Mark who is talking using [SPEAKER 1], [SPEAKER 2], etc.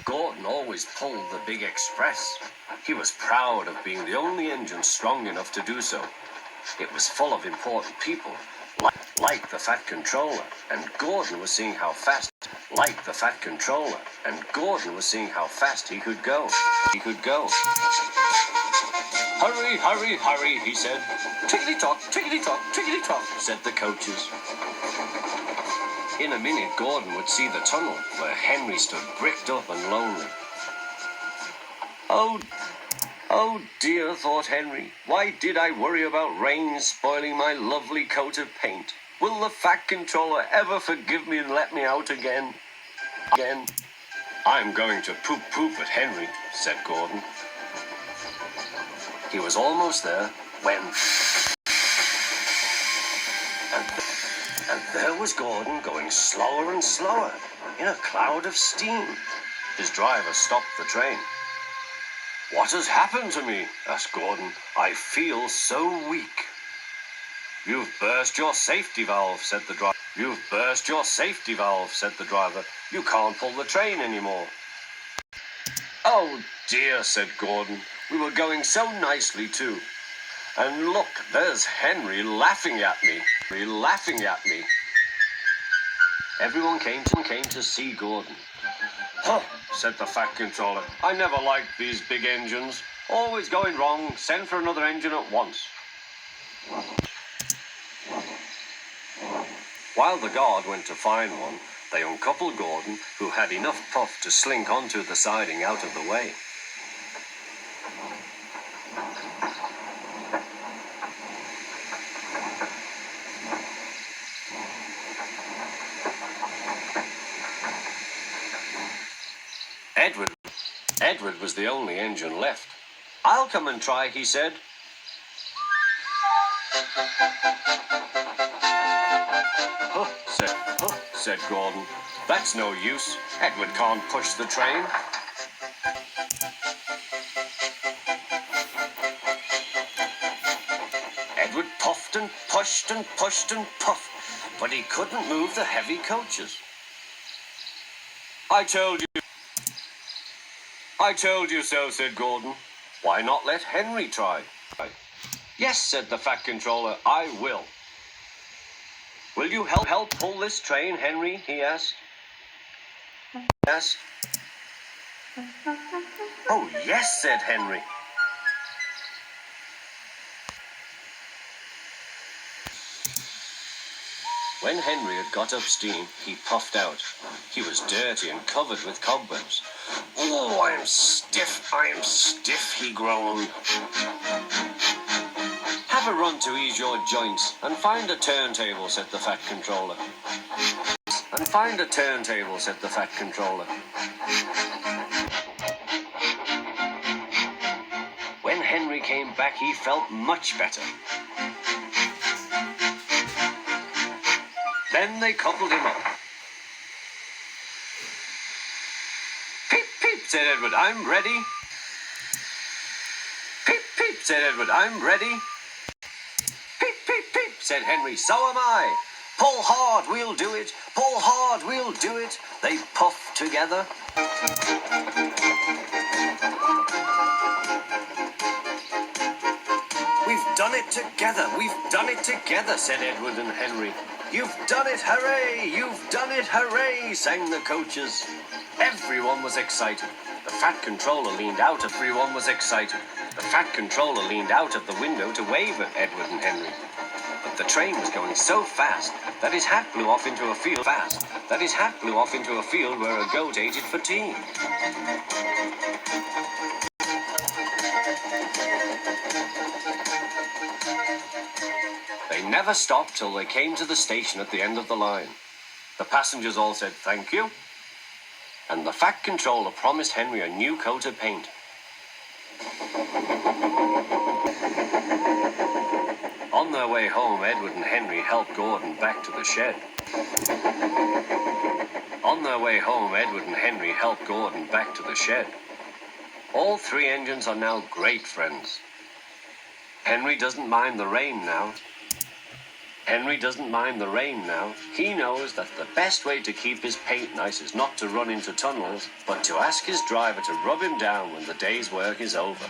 [SPEAKER 1] Gordon always pulled the big express. He was proud of being the only engine strong enough to do so. It was full of important people, like the Fat Controller, and Gordon was seeing how fast, he could go. Hurry, hurry, hurry, he said. Tickety-tock, tickety-tock, tickety-tock, said the coaches. In a minute, Gordon would see the tunnel where Henry stood bricked up and lonely. Oh dear, thought Henry. Why did I worry about rain spoiling my lovely coat of paint? Will the Fat Controller ever forgive me and let me out again? I'm going to poop at Henry, said Gordon. He was almost there when... And there was Gordon going slower and slower in a cloud of steam. His driver stopped the train. What has happened to me? Asked Gordon. I feel so weak. You've burst your safety valve, said the driver. You can't pull the train anymore. Oh dear, said Gordon. We were going so nicely too. And look, there's Henry laughing at me. Everyone came to see Gordon. Huh, said the Fat Controller. I never liked these big engines. Always going wrong. Send for another engine at once. While the guard went to find one, they uncoupled Gordon, who had enough puff to slink onto the siding out of the way. Edward was the only engine left. I'll come and try, he said. Huh, said Gordon. That's no use. Edward can't push the train. Edward puffed and pushed and pushed and puffed, but he couldn't move the heavy coaches. I told you so, said Gordon. Why not let Henry try? Yes, said the Fat Controller, I will. Will you help pull this train, Henry? He asked. Oh, yes, said Henry. When Henry had got up steam, he puffed out. He was dirty and covered with cobwebs. Oh, I am stiff, he groaned. Have a run to ease your joints and find a turntable, said the Fat Controller. When Henry came back, he felt much better. Then they coupled him up. Peep, peep, said Edward, I'm ready. Peep, peep, said Edward, I'm ready. Peep, peep, peep, said Henry, so am I. Pull hard, we'll do it. Pull hard, we'll do it. They puffed together. We've done it together, said Edward and Henry. You've done it, hooray, sang the coaches. Everyone was excited. The Fat Controller leaned out of the window to wave at Edward and Henry. But the train was going so fast that his hat blew off into a field where a goat ate it for tea. They never stopped till they came to the station at the end of the line. The passengers all said thank you, and the Fat Controller promised Henry a new coat of paint. On their way home, Edward and Henry helped Gordon back to the shed. All three engines are now great friends. Henry doesn't mind the rain now. Henry doesn't mind the rain now. He knows that the best way to keep his paint nice is not to run into tunnels, but to ask his driver to rub him down when the day's work is over.